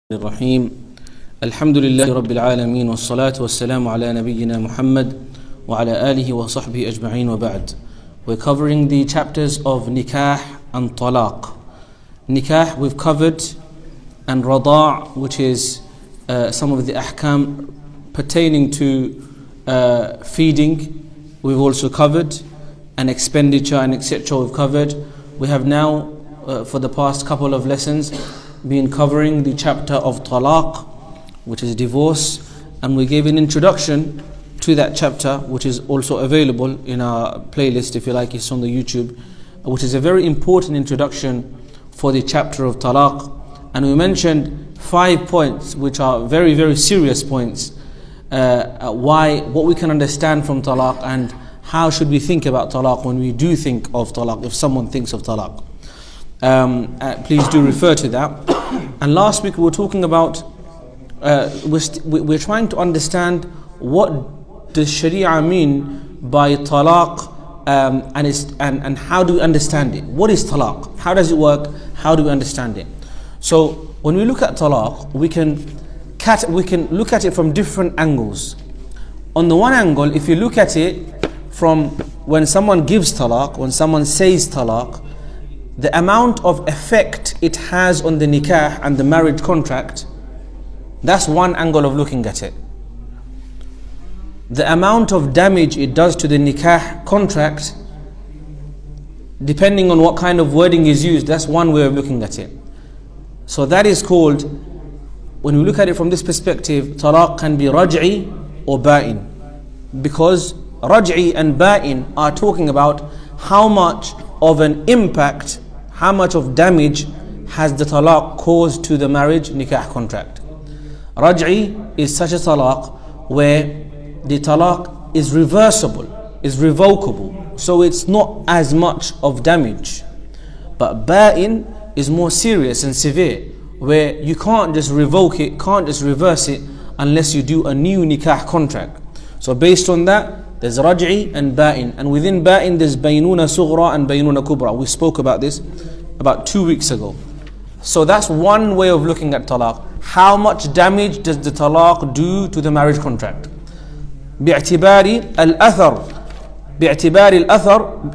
الرحيم الحمد لله رب العالمين والصلاة والسلام على نبينا محمد وعلى آله وصحبه أجمعين وبعد. We're covering the chapters of nikah and talaq. Nikah we've covered, and rada', which is some of the ahkam pertaining to feeding, we've also covered, and expenditure and etc. we've covered. We have now for the past couple of lessons been covering the chapter of talaq, which is divorce, and we gave an introduction to that chapter, which is also available in our playlist, if you like. It's on the YouTube, which is a very important introduction for the chapter of talaq. And we mentioned 5 points which are very, very serious points, what we can understand from talaq, and how should we think about talaq when we do think of talaq, if someone thinks of talaq. Please do refer to that. And last week we were talking about, we're trying to understand what does Sharia mean by talaq, and how do we understand it? What is talaq? How does it work? How do we understand it? So when we look at talaq, we can look at it from different angles. On the one angle, if you look at it from when someone gives talaq, when someone says talaq, the amount of effect it has on the nikah and the marriage contract, that's one angle of looking at it. The amount of damage it does to the nikah contract, depending on what kind of wording is used, that's one way of looking at it. So that is called, when we look at it from this perspective, talaq can be raj'i or ba'in, because raj'i and ba'in are talking about how much of an impact, how much of damage has the talaq caused to the marriage nikah contract. Raj'i is such a talaq where the talaq is reversible, is revocable, so it's not as much of damage. But ba'in is more serious and severe, where you can't just revoke it, can't just reverse it unless you do a new nikah contract. So based on that, there's raj'i and ba'in, and within ba'in there's baynuna sughra and baynuna kubra. We spoke about this about 2 weeks ago. So that's one way of looking at talaq. How much damage does the talaq do to the marriage contract? باعتبار الأثر,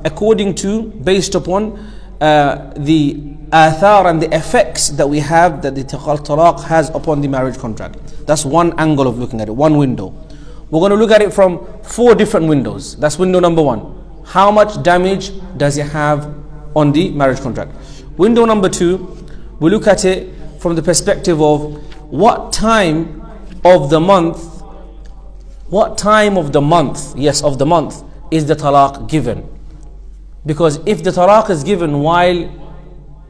according to, based upon the athar and the effects that we have, that the talaq has upon the marriage contract. That's one angle of looking at it, one window. We're going to look at it from 4 different windows. That's window number 1. How much damage does it have on the marriage contract? Window number 2, we look at it from the perspective of what time of the month, yes, of the month is the talaq given. Because if the talaq is given while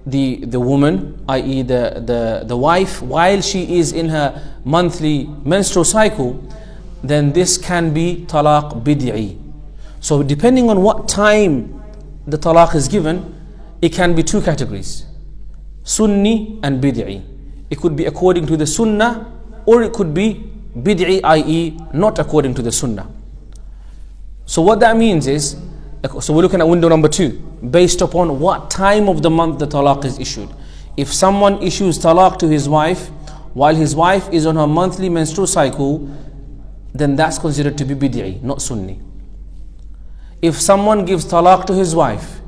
the woman, i.e. the wife, while she is in her monthly menstrual cycle, then this can be talaq bid'i. So depending on what time the talaq is given, it can be 2 categories, sunni and bid'i. It could be according to the sunnah, or it could be bid'i, i.e. not according to the sunnah. So what that means is, so we're looking at window number 2, based upon what time of the month the talaq is issued. If someone issues talaq to his wife while his wife is on her monthly menstrual cycle, then that's considered to be bid'i, not sunni. If someone gives talaq to his wife,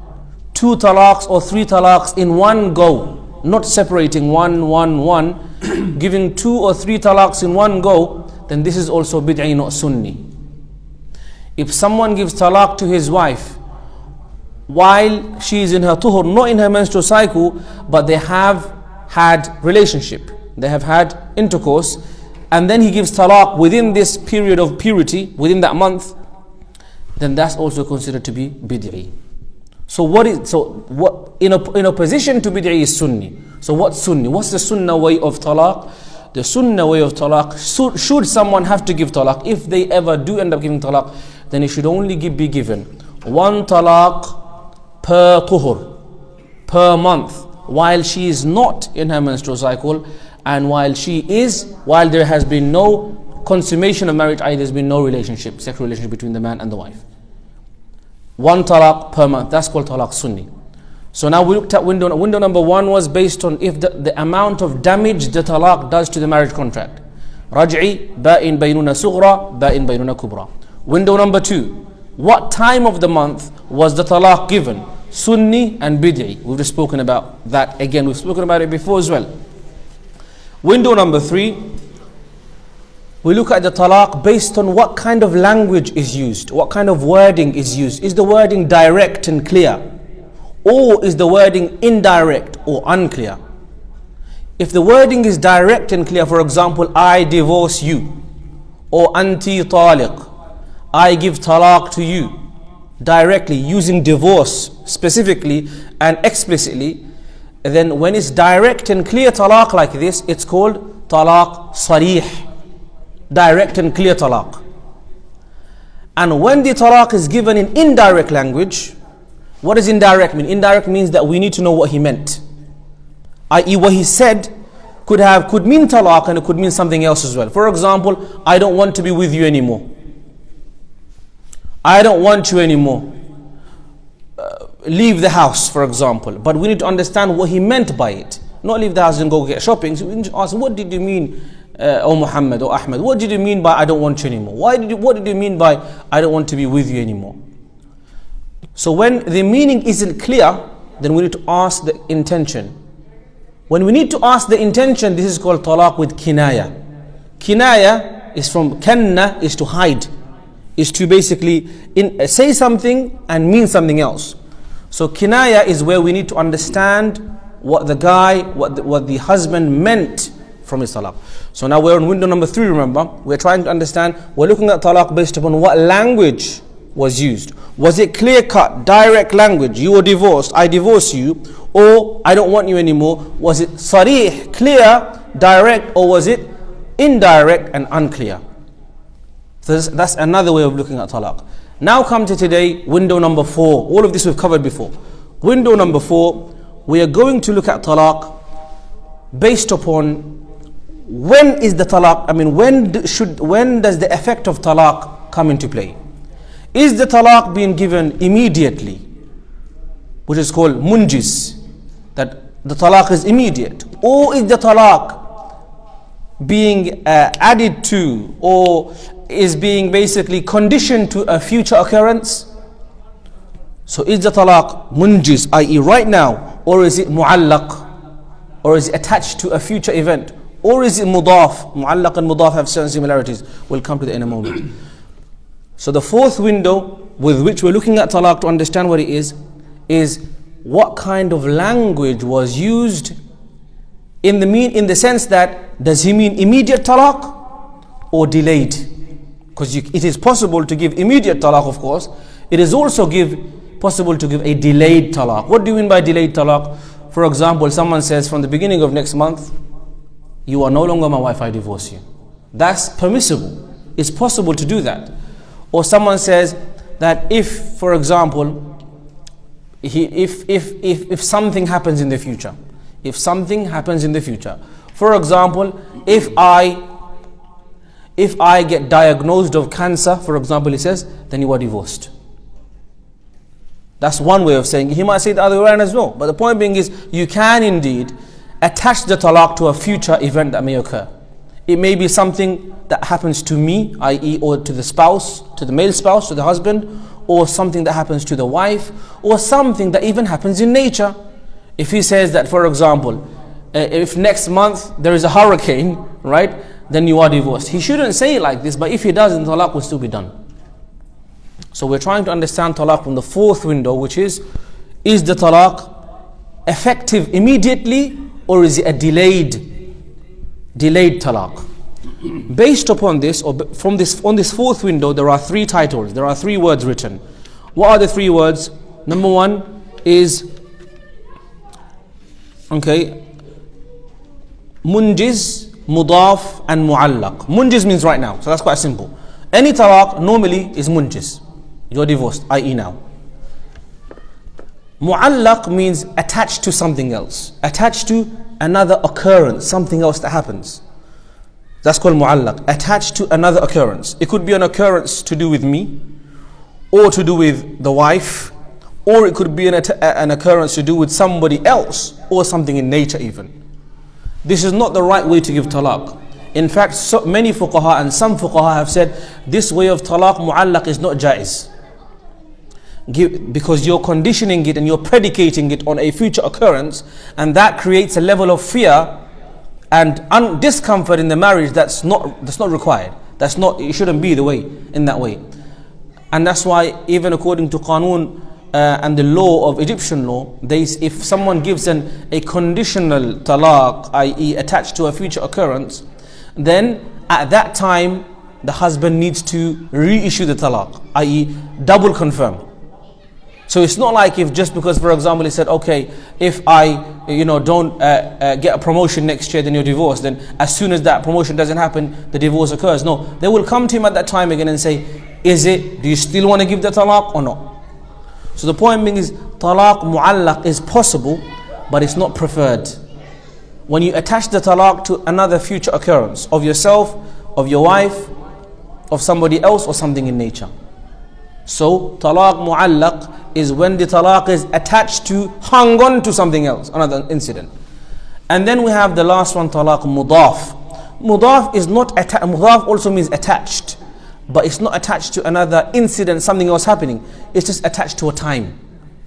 2 talaqs or 3 talaqs in one go, not separating one, giving 2 or 3 talaqs in one go, then this is also bid'i, not sunni. If someone gives talaq to his wife while she is in her tuhur, not in her menstrual cycle, but they have had relationship, they have had intercourse, and then he gives talaq within this period of purity, within that month, then that's also considered to be bid'i. So what in opposition to bid'i is sunni. So what's sunni? What's the sunnah way of talaq? The sunnah way of talaq, should someone have to give talaq, if they ever do end up giving talaq, then it should only be given 1 talaq per tuhur, per month, while she is not in her menstrual cycle, and while there has been no consummation of marriage, i.e. there's been no relationship, sexual relationship between the man and the wife. 1 talaq per month, that's called talaq sunni. So now we looked at window number 1 was based on if the amount of damage the talaq does to the marriage contract. Raj'i, ba'in baynuna sughra, ba'in baynuna kubra. Window number 2, what time of the month was the talaq given? Sunni and bid'i. We've just spoken about that again. We've spoken about it before as well. Window number 3, we look at the talaq based on what kind of language is used, what kind of wording is used. Is the wording direct and clear? Or is the wording indirect or unclear? If the wording is direct and clear, for example, I divorce you, or anti taliq, I give talaq to you, directly using divorce specifically and explicitly, then when it's direct and clear talaq like this, it's called talaq sarih, direct and clear talaq. And when the talaq is given in indirect language, what does indirect mean? Indirect means that we need to know what he meant, i.e. what he said could mean talaq and it could mean something else as well. For example, I don't want to be with you anymore. I don't want you anymore. Leave the house, for example. But we need to understand what he meant by it. Not leave the house and go get shopping. So we need to ask, what did you mean, O Muhammad or Ahmed? What did you mean by I don't want you anymore? What did you mean by I don't want to be with you anymore? So when the meaning isn't clear, then we need to ask the intention. When we need to ask the intention, this is called talaq with kinaya. Kinaya is from kanna, is to hide, is to basically say something and mean something else. So kinaya is where we need to understand what the husband meant from his talaq. So now we're on window number 3, remember. We're trying to understand, we're looking at talaq based upon what language was used. Was it clear-cut, direct language, you were divorced, I divorce you, or I don't want you anymore? Was it sarih, clear, direct, or was it indirect and unclear? So that's another way of looking at talaq. Now come to today, window number 4. All of this we've covered before. Window number 4, we are going to look at talaq based upon when is the talaq, when does the effect of talaq come into play? Is the talaq being given immediately, which is called munjiz, that the talaq is immediate, or is the talaq being added to, or is being basically conditioned to a future occurrence? So is the talaq munjiz, i.e. right now, or is it mu'allaq, or is it attached to a future event, or is it mudaf? Mu'allaq and mudaf have certain similarities. We'll come to that in a moment. So the 4th window with which we're looking at talaq to understand what it is what kind of language was used in the sense that, does he mean immediate talaq or delayed? Because it is possible to give immediate talaq, of course. It is also possible to give a delayed talaq. What do you mean by delayed talaq? For example, someone says from the beginning of next month, you are no longer my wife, I divorce you. That's permissible. It's possible to do that. Or someone says that if, for example, if something happens in the future, for example, if I get diagnosed of cancer, for example, he says, then you are divorced. That's one way of saying it. He might say the other way around as well. But the point being is, you can indeed attach the talaq to a future event that may occur. It may be something that happens to me, i.e. or to the spouse, to the male spouse, to the husband, or something that happens to the wife, or something that even happens in nature. If he says that, for example, if next month there is a hurricane, right, then you are divorced. He shouldn't say it like this, but if he does, then talaq will still be done. So we're trying to understand talaq from the 4th window, which is the talaq effective immediately, or is it a delayed talaq? Based upon this, or on this 4th window, there are 3 titles, there are 3 words written. What are the 3 words? Number 1 is, munjiz, mudaf and mu'allaq. Munjiz means right now, so that's quite simple. Any talaq normally is munjiz. You're divorced, i.e. now. Mu'allaq means attached to something else, attached to another occurrence, something else that happens. That's called mu'allaq, attached to another occurrence. It could be an occurrence to do with me, or to do with the wife, or it could be an occurrence to do with somebody else or something in nature even. This is not the right way to give talaq. In fact, so many fuqaha and some fuqaha have said this way of talaq mu'allaq is not jaiz. Because you're conditioning it and you're predicating it on a future occurrence, and that creates a level of fear and discomfort in the marriage that's not required. It shouldn't be the way, in that way. And that's why even according to Qanun and the law of Egyptian law, if someone gives a conditional talaq, i.e. attached to a future occurrence, then at that time the husband needs to reissue the talaq, i.e. double confirm. So it's not like if just because, for example, he said, okay, if I don't get a promotion next year, then you're divorced, then as soon as that promotion doesn't happen, the divorce occurs. No, they will come to him at that time again and say, do you still want to give the talaq or not? So the point being is, talaq mu'allaq is possible, but it's not preferred. When you attach the talaq to another future occurrence of yourself, of your wife, of somebody else, or something in nature. So talaq mu'allaq is when the talaq is attached to, hung on to something else, another incident. And then we have the last one, talaq mudaf. Mudaf is not mudaf also means attached, but it's not attached to another incident, something else happening. It's just attached to a time.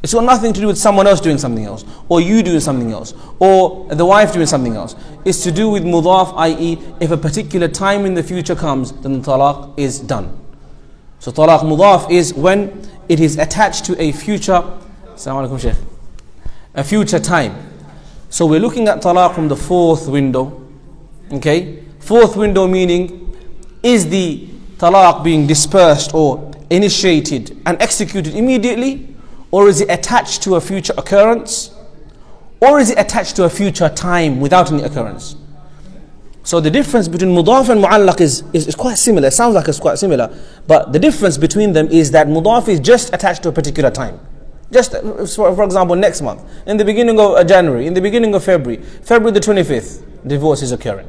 It's got nothing to do with someone else doing something else, or you doing something else, or the wife doing something else. It's to do with mudaf, i.e. if a particular time in the future comes, then the talaq is done. So talaq mudaf is when it is attached to a future, Assalamu alaikum Shaykh, a future time. So we're looking at talaq from the fourth window. Okay, fourth window meaning, is the talaq being dispersed or initiated and executed immediately, or is it attached to a future occurrence, or is it attached to a future time without any occurrence? So the difference between mudaf and mu'allaq is quite similar. It sounds like it's quite similar, but the difference between them is that mudaf is just attached to a particular time. Just for example, next month, in the beginning of January, in the beginning of February the 25th, divorce is occurring.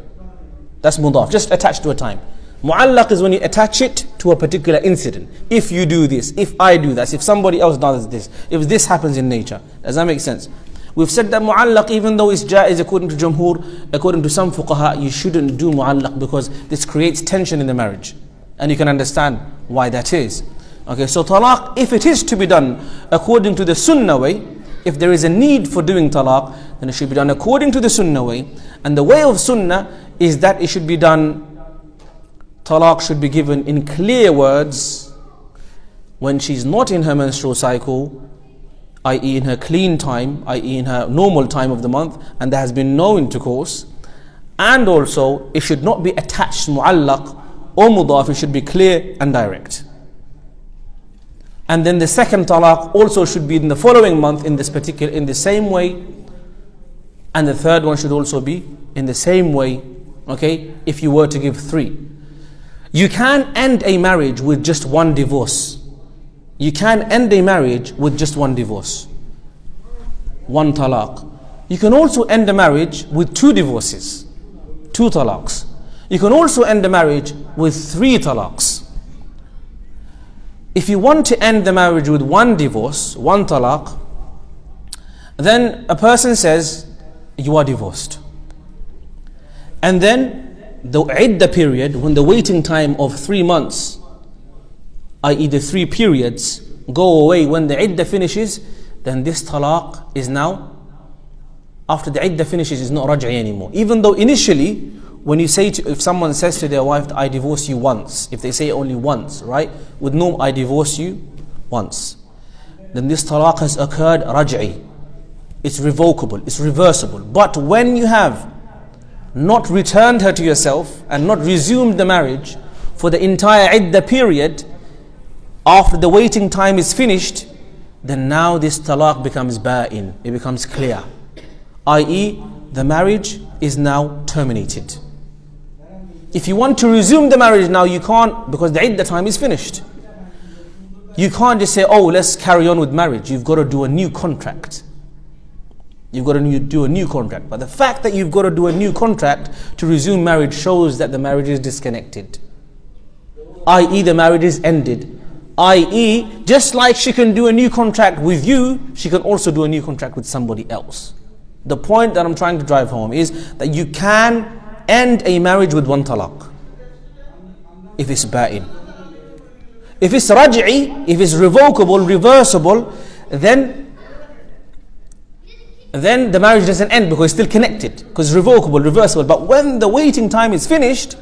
That's mudaf, just attached to a time. Mu'allaq is when you attach it to a particular incident. If you do this, if I do that, if somebody else does this, if this happens in nature. Does that make sense? We've said that mu'allaq, even though it's jaiz according to Jumhur, according to some fuqaha, you shouldn't do mu'allaq because this creates tension in the marriage. And you can understand why that is. Okay, so talaq, if it is to be done according to the sunnah way, if there is a need for doing talaq, then it should be done according to the sunnah way. And the way of sunnah is that it should be done, talaq should be given in clear words when she's not in her menstrual cycle, i.e. in her clean time, i.e. in her normal time of the month, and there has been no intercourse. And also, it should not be attached mu'allaq or mudaf, it should be clear and direct. And then the second talaq also should be in the following month in the same way. And the third one should also be in the same way, okay, if you were to give 3. You can end a marriage with just one divorce. You can end a marriage with just one divorce, one talaq. You can also end a marriage with 2 divorces, 2 talaqs. You can also end a marriage with 3 talaqs. If you want to end the marriage with 1 divorce, 1 talaq, then a person says, you are divorced. And then the iddah period, when the waiting time of 3 months, i.e. the 3 periods, go away, when the iddah finishes, then this talaq is now, after the iddah finishes, is not raj'i anymore. Even though initially, when you say if someone says to their wife, I divorce you once, if they say only once, right? With no, I divorce you once, then this talaq has occurred raj'i. It's revocable, it's reversible. But when you have not returned her to yourself and not resumed the marriage for the entire iddah period, after the waiting time is finished, then now this talaq becomes ba'in, it becomes clear, i.e. the marriage is now terminated. If you want to resume the marriage now, you can't, because the iddah time is finished. You can't just say, oh, let's carry on with marriage. You've got to do a new contract. You've got to do a new contract. But the fact that you've got to do a new contract to resume marriage shows that the marriage is disconnected, i.e. the marriage is ended, i.e., just like she can do a new contract with you, she can also do a new contract with somebody else. The point that I'm trying to drive home is that you can end a marriage with one talaq if it's ba'in. If it's raj'i, if it's revocable, reversible, then the marriage doesn't end because it's still connected, because it's revocable, reversible. But when the waiting time is finished,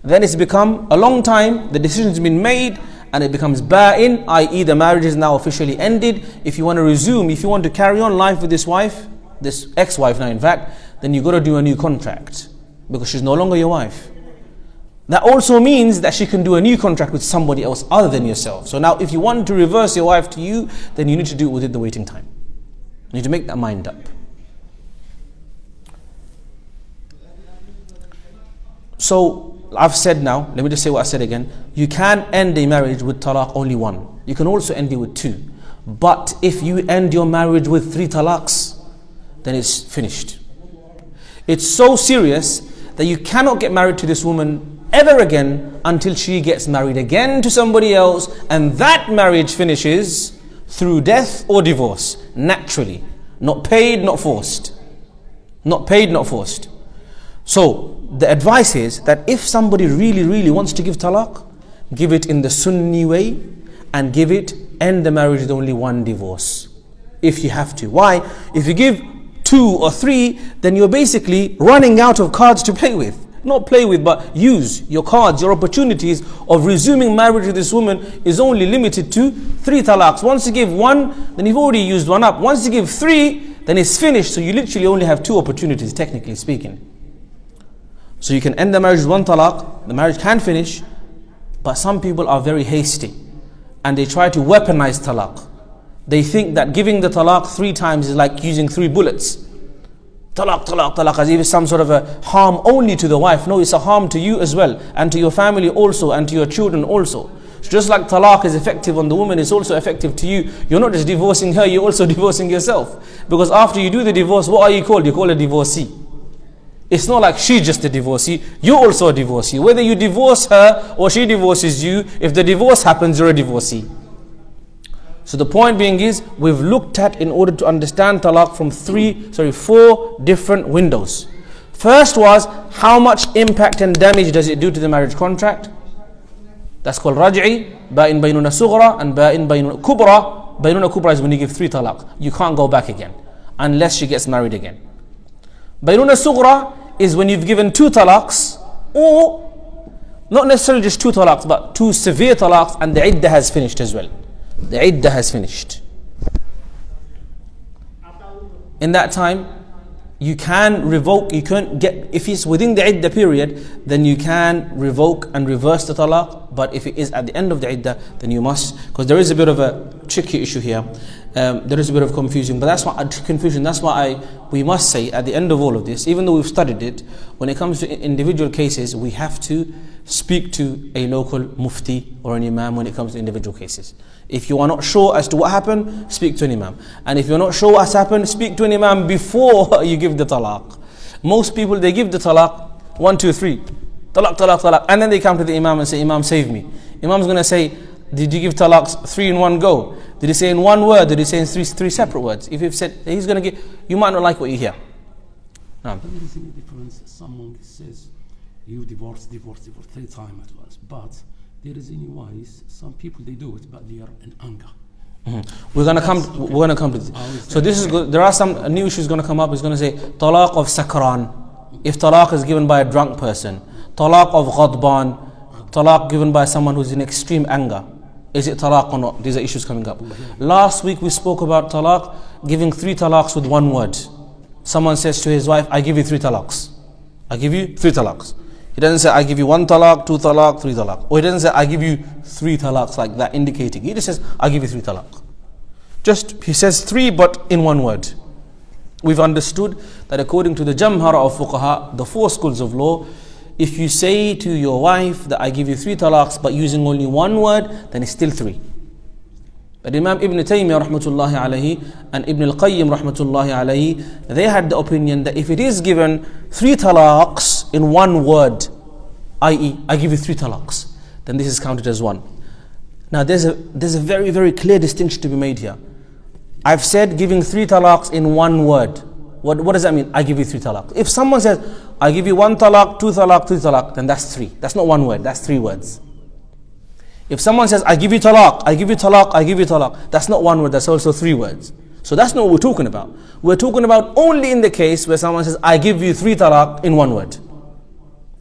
then it's become a long time, the decision's been made, and it becomes ba'in, i.e. the marriage is now officially ended. If you want to resume, if you want to carry on life with this wife, this ex-wife now in fact, then you've got to do a new contract, because she's no longer your wife. That also means that she can do a new contract with somebody else other than yourself. So now if you want to reverse your wife to you, then you need to do it within the waiting time. You need to make that mind up. So I've said now, let me just say what I said again. You can end a marriage with talaq only one. You can also end it with two. But if you end your marriage with 3 talaqs, then it's finished. It's so serious that you cannot get married to this woman ever again until she gets married again to somebody else, and that marriage finishes through death or divorce, naturally. Not paid, not forced. Not paid, not forced. So the advice is that if somebody really wants to give talaq, give it in the Sunni way, and end the marriage with only one divorce, if you have to. Why? If you give 2 or 3, then you're basically running out of cards to play with. Not play with, but use your cards, your opportunities of resuming marriage with this woman is only limited to 3 talaqs. Once you give 1, then you've already used 1 up. Once you give 3, then it's finished. So you literally only have 2 opportunities, technically speaking. So you can end the marriage with 1 talaq, the marriage can finish, but some people are very hasty and they try to weaponize talaq. They think that giving the talaq 3 times is like using 3 bullets. Talaq, talaq, talaq, as if it's some sort of a harm only to the wife. No, it's a harm to you as well, and to your family also, and to your children also. So just like talaq is effective on the woman, it's also effective to you. You're not just divorcing her, you're also divorcing yourself. Because after you do the divorce, what are you called? You're called a divorcee. It's not like she's just a divorcee, you're also a divorcee. Whether you divorce her or she divorces you, if the divorce happens, you're a divorcee. So the point being is, we've looked at, in order to understand talaq, from 4 different windows. First was, how much impact and damage does it do to the marriage contract? That's called raj'i, ba'in baynuna sughra, and ba'in baynuna kubra. Baynuna kubra is when you give 3 talaq. You can't go back again, unless she gets married again. Baynuna sughra is when you've given 2 talaqs, or not necessarily just 2 talaqs, but 2 severe talaqs, and the iddah has finished as well. The iddah has finished. In that time, you can revoke, you can't get, if it's within the iddah period, then you can revoke and reverse the talaq. But if it is at the end of the iddah, then you must, because there is a bit of a tricky issue here. There is a bit of confusion, but that's why we must say at the end of all of this, even though we've studied it, when it comes to individual cases, we have to speak to a local mufti or an imam when it comes to individual cases. If you are not sure as to what happened, speak to an imam. And if you're not sure what's happened, speak to an imam before you give the talaq. Most people, they give the talaq 1, 2, 3, talaq, talaq, talaq, and then they come to the imam and say, Imam, save me. Imam's going to say, did you give talaqs 3 in one go? Did he say in one word? Did he say in three separate words? If you've said, he's going to give, you might not like what you hear. There is any difference. Someone says, you divorce 3 times at once, but there is any wise. Some people, they do it, but they are in anger. We're going to come to this. So this is good. There are some new issues going to come up. It's going to say talaq of sakran, if talaq is given by a drunk person. Talaq of ghadban, talaq given by someone who's in extreme anger. Is it talaq or not? These are issues coming up. Last week we spoke about talaq, giving 3 talaqs with 1 word. Someone says to his wife, I give you 3 talaqs. I give you 3 talaqs. He doesn't say, I give you 1 talaq, 2 talaq, 3 talaq. Or he doesn't say, I give you 3 talaqs, like that, indicating. He just says, I give you 3 talaq. Just, he says 3, but in 1 word. We've understood that according to the Jamhara of Fuqaha, the 4 schools of law, if you say to your wife that I give you 3 talaqs, but using only 1 word, then it's still 3. But Imam Ibn Taymiyyah rahmatullahi alayhi and Ibn al-Qayyim rahmatullahi alayhi, they had the opinion that if it is given 3 talaqs in 1 word, i.e. I give you 3 talaqs, then this is counted as 1. Now there's a very, very clear distinction to be made here. I've said giving 3 talaqs in one word. What does that mean? I give you 3 talaq. If someone says, I give you 1 talaq, 2 talaq, 3 talaq, then that's 3. That's not one word, that's 3 words. If someone says, I give you talaq, I give you talaq, I give you talaq, that's not one word, that's also 3 words. So that's not what we're talking about. We're talking about only in the case where someone says, I give you 3 talaq in one word,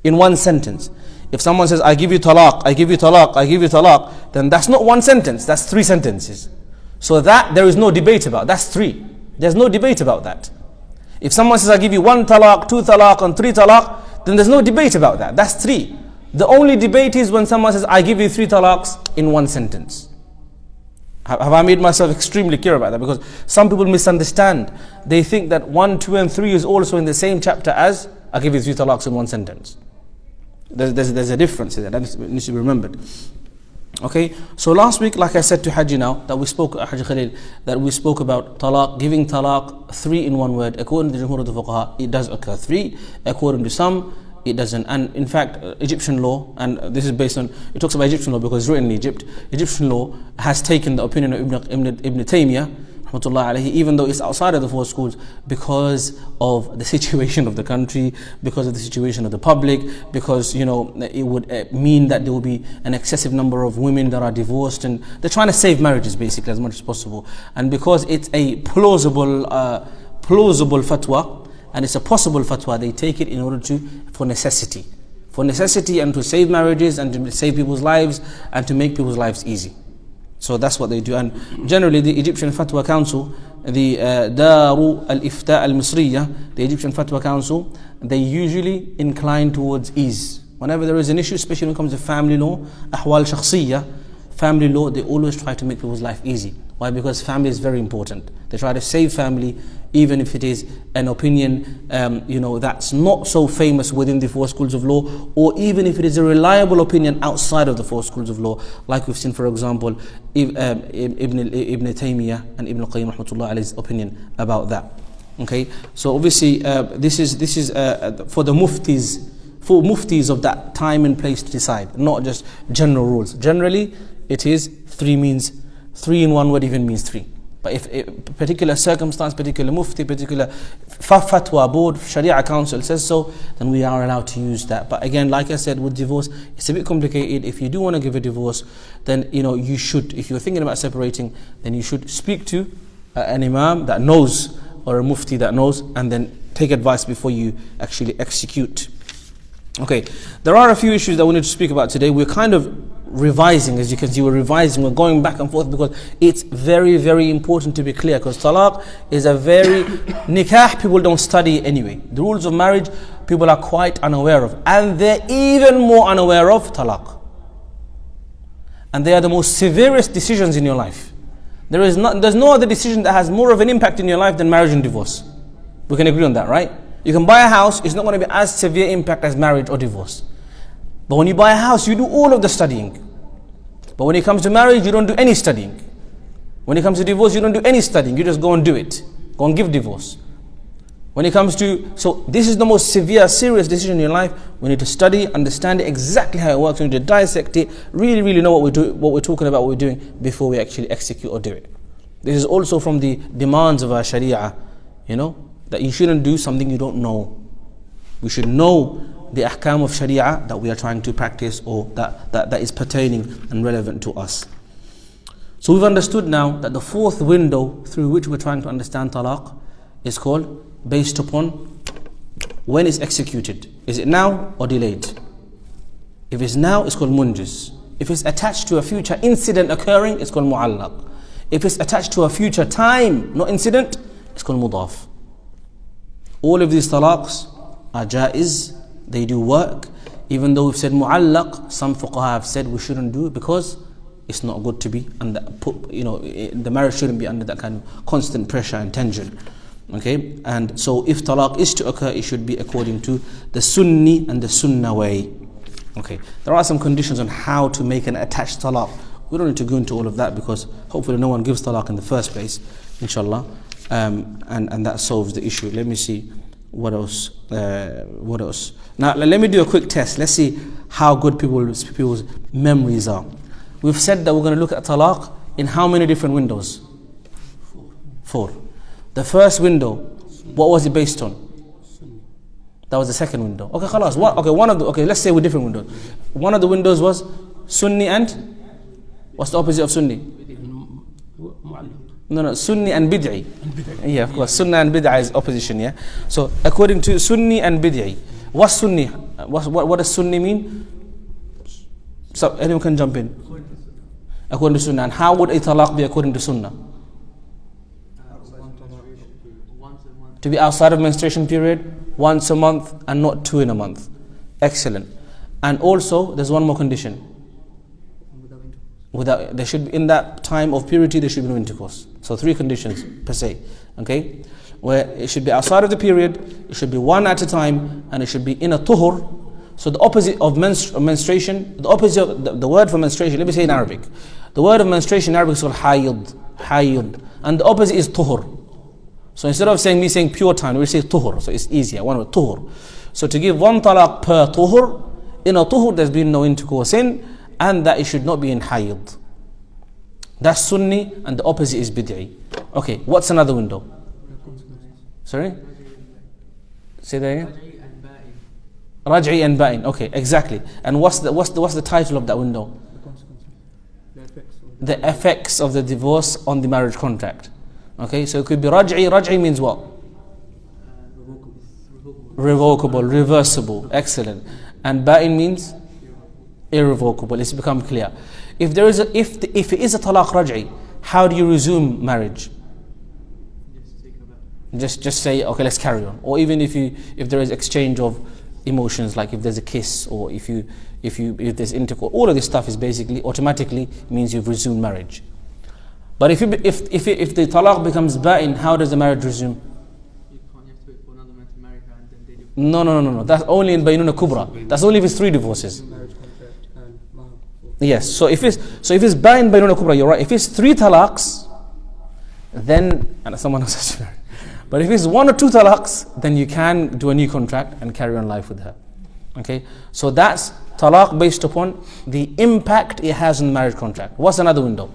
in one sentence. If someone says, I give you talaq, I give you talaq, I give you talaq, then that's not one sentence, that's 3 sentences. So that there is no debate about, that's 3. There's no debate about that. If someone says, I give you 1 talaq, 2 talaq, and 3 talaq, then there's no debate about that, that's 3. The only debate is when someone says, I give you 3 talaqs in one sentence. Have I made myself extremely clear about that? Because some people misunderstand. They think that 1, 2 and 3 is also in the same chapter as, I give you 3 talaqs in one sentence. There's a difference there, that needs to be remembered. Okay, so last week, like I said to Haji now, that we spoke about talaq, giving talaq 3 in one word. According to the Jumhur of the Fuqaha, it does occur 3. According to some, it doesn't. And in fact, Egyptian law, and this is based on, it talks about Egyptian law because it's written in Egypt. Egyptian law has taken the opinion of Ibn Taymiyyah, even though it's outside of the 4 schools, because of the situation of the country, because of the situation of the public, because it would mean that there will be an excessive number of women that are divorced, and they're trying to save marriages basically as much as possible. And because it's a plausible fatwa, and it's a possible fatwa, they take it in order for necessity and to save marriages and to save people's lives and to make people's lives easy. So that's what they do. And generally the Egyptian Fatwa Council, the Daru al-Ifta al-Misriya, the Egyptian Fatwa Council, they usually incline towards ease. Whenever there is an issue, especially when it comes to family law, ahwal shakhsiyya, family law, they always try to make people's life easy. Why? Because family is very important. They try to save family, even if it is an opinion that's not so famous within the 4 schools of law, or even if it is a reliable opinion outside of the 4 schools of law, like we've seen, for example, Ibn Taymiyyah and Ibn Qayyim rahmatullah alayhi's opinion about that. Okay, so obviously this is for the muftis of that time and place to decide, not just general rules. Generally, it is 3 means 3 in one word even means 3. But if a particular circumstance, particular mufti, particular fatwa board, sharia council says so, then we are allowed to use that. But again, like I said, with divorce, it's a bit complicated. If you do want to give a divorce, then you should, if you're thinking about separating, then you should speak to an imam that knows, or a mufti that knows, and then take advice before you actually execute. Okay, there are a few issues that we need to speak about today. We're kind of revising, as you can see, we're going back and forth because it's very, very important to be clear, because talaq is nikah people don't study anyway. The rules of marriage people are quite unaware of, and they're even more unaware of talaq. And they are the most severest decisions in your life. There's no other decision that has more of an impact in your life than marriage and divorce. We can agree on that, right? You can buy a house, it's not going to be as severe impact as marriage or divorce. But when you buy a house, you do all of the studying. But when it comes to marriage, you don't do any studying. When it comes to divorce, you don't do any studying. You just go and do it. Go and give divorce. When it comes to, so this is the most severe, serious decision in your life. We need to study, understand exactly how it works. We need to dissect it, really, really know what we're talking about, what we're doing before we actually execute or do it. This is also from the demands of our sharia, that you shouldn't do something you don't know. We should know the ahkam of sharia that we are trying to practice, or that is pertaining and relevant to us. So we've understood now that the 4th window through which we're trying to understand talaq is called based upon when it's executed. Is it now or delayed? If it's now, it's called munjiz. If it's attached to a future incident occurring, it's called mu'allaq. If it's attached to a future time, not incident, it's called mudaf. All of these talaqs are jaiz, they do work. Even though we've said mu'allaq, some fuqaha have said we shouldn't do it because it's not good to be under, the marriage shouldn't be under that kind of constant pressure and tension. Okay, and so if talaq is to occur, it should be according to the Sunni and the Sunnah way. Okay, there are some conditions on how to make an attached talaq. We don't need to go into all of that because hopefully no one gives talaq in the first place, inshallah. And that solves the issue. Let me see what else. Now let me do a quick test. Let's see how good people's memories are. we've said that we're going to look at talaq in how many different windows? Four. The first window, what was it based on? That was the second window. Okay, khalas. Okay, let's say with different windows. One of the windows was Sunni and what's the opposite of Sunni? No, Sunni and Bid'i. Yeah, of course. Sunnah and Bid'ah is opposition, yeah. So according to Sunni and Bid'i, what's Sunni? What does Sunni mean? So anyone can jump in. According to Sunnah. And how would a talaq be according to Sunnah? To be outside of menstruation period, once a month and not two in a month. Excellent. And also, there's one more condition. There should be, in that time of purity, there should be no intercourse. So 3 conditions per se. Okay? Where it should be outside of the period, it should be one at a time, and it should be in a tuhur. So the opposite of menstruation, the opposite of the word for menstruation, let me say in Arabic. The word of menstruation in Arabic is called hayd. And the opposite is tuhur. So instead of saying pure time, we say tuhur. So it's easier, one word, tuhur. So to give one talaq per tuhur, in a tuhur there's been no intercourse in, and that it should not be in hayd. That's Sunni, and the opposite is bid'i. Okay, what's another window? Sorry? Say that again? Raj'i and ba'in. Okay, exactly. And what's the title of that window? The effects of the divorce on the marriage contract. Okay, so it could be raj'i. Raj'i means what? Revocable, reversible. Excellent. And ba'in means irrevocable. It's become clear. If it is a talaq raj'i, how do you resume marriage? Just say, okay, let's carry on. Or even if there is exchange of emotions, like if there's a kiss, or if there's intercourse, all of this stuff is basically automatically means you've resumed marriage. But if the talaq becomes ba'in, how does the marriage resume? You have to wait for another man to marry her and then they divorce. No. That's only in Baynuna Kubra. That's only if it's 3 divorces. Yes. So if it's ba'in Baynuna Kubra, you're right. If it's 3 talaqs, then and someone else has to marry. But if it's 1 or 2 talaqs, then you can do a new contract and carry on life with her. Okay. So that's talaq based upon the impact it has on the marriage contract. What's another window?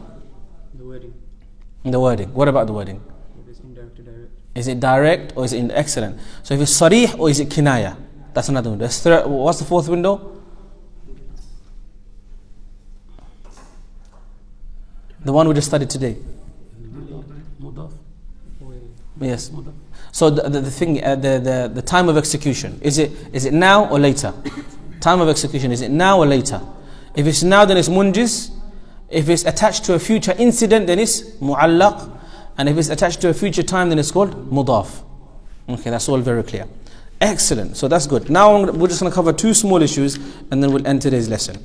The wording. What about the wording? It's indirect to direct. Is it direct or is it excellent? So if it's sarih or is it kinaya? That's another window. What's the 4th window? The one we just studied today. Yes. So the thing, the time of execution, is it now or later? Time of execution, is it now or later? If it's now, then it's munjiz. If it's attached to a future incident, then it's mu'allaq. And if it's attached to a future time, then it's called mudaf. Okay, that's all very clear. Excellent. So that's good. Now we're just going to cover 2 small issues, and then we'll end today's lesson.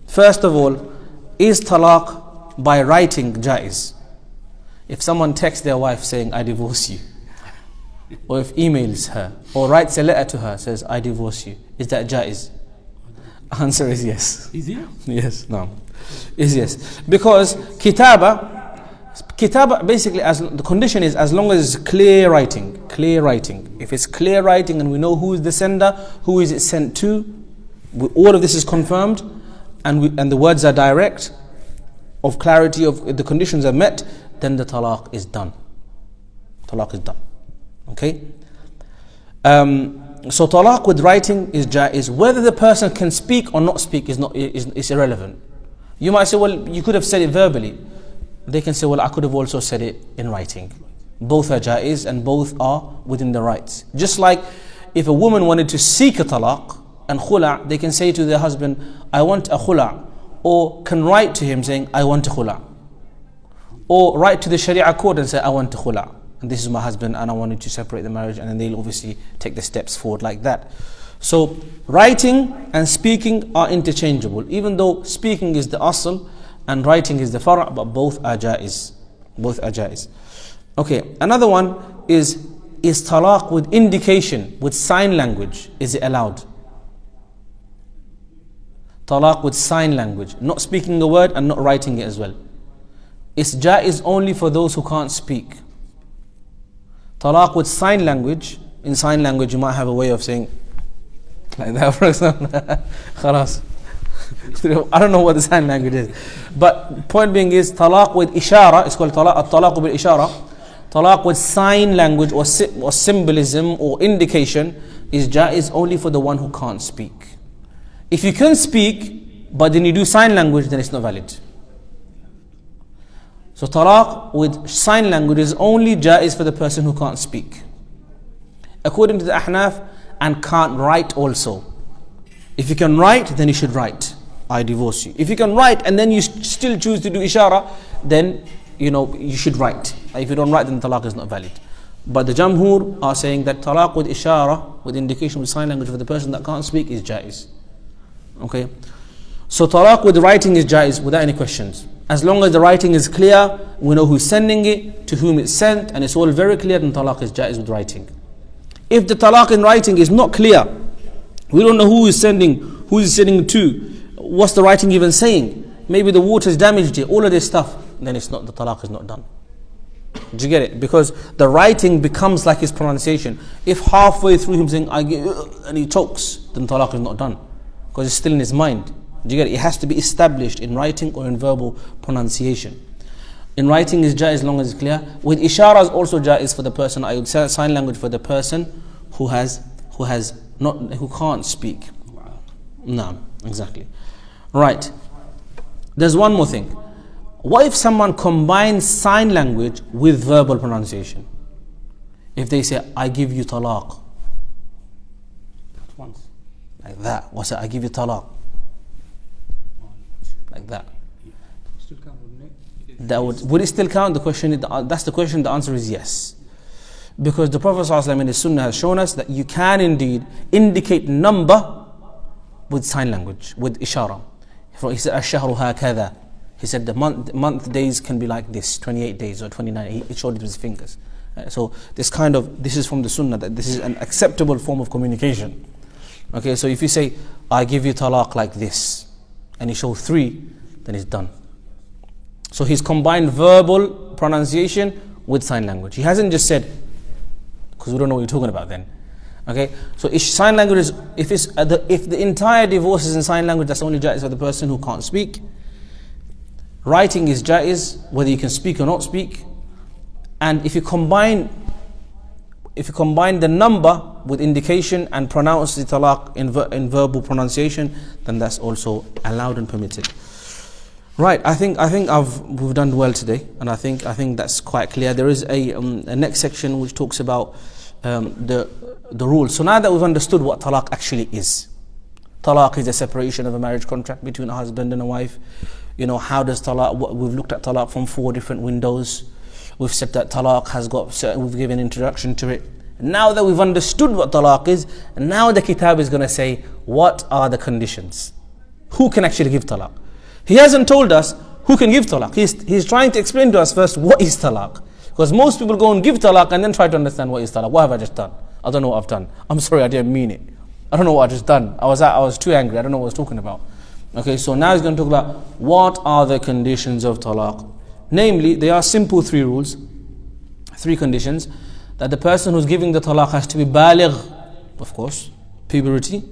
First of all, is talaq by writing jaiz? If someone texts their wife saying, I divorce you, or if emails her, or writes a letter to her, says, I divorce you, is that jaiz? Answer is yes. Is it? Yes, no. Is yes. Because kitaba basically, as the condition is, as long as it's clear writing. If it's clear writing and we know who is the sender, who is it sent to, all of this is confirmed, and the words are direct, of clarity, of the conditions are met, then the talaq is done. Talaq is done. Okay? So talaq with writing is jaiz. Whether the person can speak or not speak is irrelevant. You might say, well, you could have said it verbally. They can say, well, I could have also said it in writing. Both are jaiz and both are within the rights. Just like if a woman wanted to seek a talaq and khula', they can say to their husband, I want a khula', or can write to him saying, I want a khula', or write to the Sharia court and say, I want a khula', and this is my husband and I wanted to separate the marriage, and then they'll obviously take the steps forward like that. So writing and speaking are interchangeable, even though speaking is the asl and writing is the far', but both are jaiz. Okay, another one is talaq with indication, with sign language. Is it allowed? Talaq with sign language, not speaking the word and not writing it as well. It's jaiz only for those who can't speak. Talaq with sign language, in sign language you might have a way of saying like that, for example. Khalas. I don't know what the sign language is. But point being is, talaq with ishara, it's called talaq bil ishara. Talaq with sign language or symbolism or indication is jaiz only for the one who can't speak. If you can speak, but then you do sign language, then it's not valid. So talaq with sign language is only jaiz for the person who can't speak. According to the Ahnaf, and can't write also. If you can write, then you should write, I divorce you. If you can write and then you still choose to do ishara, then you should write. If you don't write, then talaq is not valid. But the Jamhur are saying that talaq with ishara, with indication with sign language for the person that can't speak, is jaiz. Okay? So talaq with writing is jaiz without any questions. As long as the writing is clear, we know who's sending it, to whom it's sent, and it's all very clear, then talaq is jaiz with writing. If the talaq in writing is not clear, we don't know who is sending to, what's the writing even saying? Maybe the water's damaged it, all of this stuff, then it's not, the talaq is not done. Do you get it? Because the writing becomes like his pronunciation. If halfway through him saying, and he chokes, then talaq is not done. Because it's still in his mind. Do you get it? It has to be established in writing or in verbal pronunciation. In writing is jaiz as long as it's clear. With ishara is also jaiz for the person, I would say sign language for the person who can't speak. No, exactly. Right. There's one more thing. What if someone combines sign language with verbal pronunciation? If they say, I give you talaq. Once. Like that. What's it? I give you talaq. Like that. Still count, wouldn't it? That would it still count? That's the question. The answer is yes. Because the Prophet ﷺ in his Sunnah has shown us that you can indeed indicate number with sign language, with ishara. He said, Ash-shahru hakadha. He said the month days can be like this, 28 days or 29. He showed it with his fingers. So this is from the Sunnah, that this is an acceptable form of communication. Okay, so if you say, I give you talaq like this, and you show 3, then it's done. So he's combined verbal pronunciation with sign language. He hasn't just said, because we don't know what you're talking about then. Okay, so sign language is, if the entire divorce is in sign language, that's only jaiz for the person who can't speak. Writing is jaiz, whether you can speak or not speak. And if you combine the number with indication and pronounce the talaq in verbal pronunciation, then that's also allowed and permitted. Right, I think we've done well today, and I think that's quite clear. There is a next section which talks about the rules. So now that we've understood what talaq actually is, talaq is a separation of a marriage contract between a husband and a wife. How does talaq? We've looked at talaq from 4 different windows. We've said that talaq has got certain. We've given an introduction to it. Now that we've understood what talaq is, and now the kitab is going to say what are the conditions. Who can actually give talaq? He hasn't told us who can give talaq. He's trying to explain to us first what is talaq. Because most people go and give talaq and then try to understand what is talaq. What have I just done? I don't know what I've done. I'm sorry, I didn't mean it. I don't know what I just done. I was too angry. I don't know what I was talking about. Okay, so now he's going to talk about what are the conditions of talaq. Namely, there are simple 3 rules, 3 conditions. That the person who's giving the talaq has to be baligh, of course, puberty.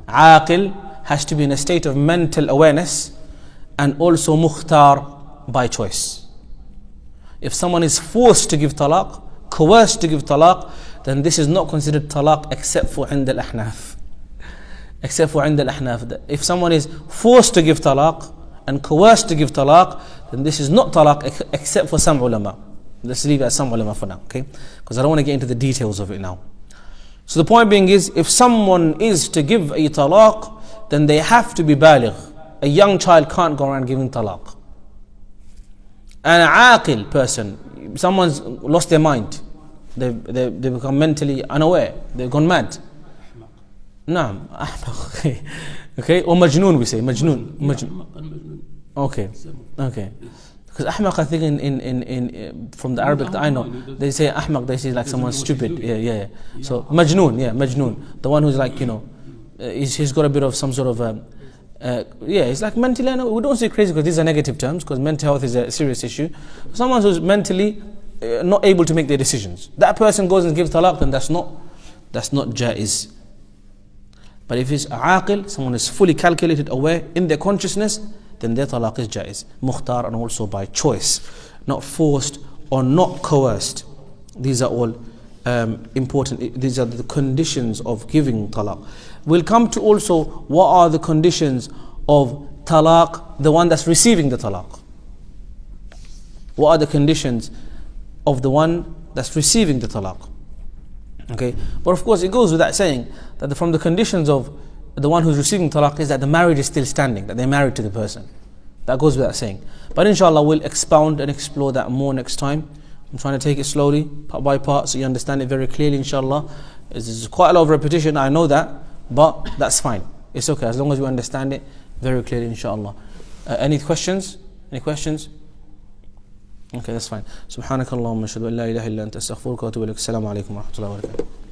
Aqil, has to be in a state of mental awareness. And also mukhtar, by choice. If someone is forced to give talaq, coerced to give talaq, then this is not considered talaq except for عند الأحناف. Except for عند الأحناف. If someone is forced to give talaq and coerced to give talaq, then this is not talaq except for some ulama. Let's leave it at some ulama for now, okay? Because I don't want to get into the details of it now. So the point being is, if someone is to give a talaq, then they have to be baligh. A young child can't go around giving talaq. An aqil person, someone's lost their mind. They become mentally unaware. They've gone mad. Naam. Okay. Or majnoon, we say. Majnoon. Okay. Because ahmaq, I think in from the Arabic that I know, they say ahmaq, they say like someone stupid. Yeah. So majnoon. The one who's like, he's got a bit of some sort of it's like mentally, we don't say crazy because these are negative terms, because mental health is a serious issue. Someone who's mentally not able to make their decisions, that person goes and gives talaq, then that's not jaiz. But if it's aqil, someone is fully calculated, aware in their consciousness, then their talaq is jaiz. Mukhtar, and also by choice, not forced or not coerced. These are all important. These are the conditions of giving talaq. We'll come to also what are the conditions of talaq, the one that's receiving the talaq. What are the conditions of the one that's receiving the talaq? Okay, but of course it goes without saying that from the conditions of the one who's receiving talaq is that the marriage is still standing, that they're married to the person. That goes without saying. But inshallah we'll expound and explore that more next time. I'm trying to take it slowly, part by part, so you understand it very clearly, inshallah. There's quite a lot of repetition, I know that, but that's fine. It's okay, as long as you understand it very clearly, inshallah. Any questions? Any questions? Okay, that's fine. Subhanakallahumma ashhadu an la ilaha illa anta astaghfiruka wa atubu ilaik. Assalamu alaikum wa rahmatullahi wa barakatuh.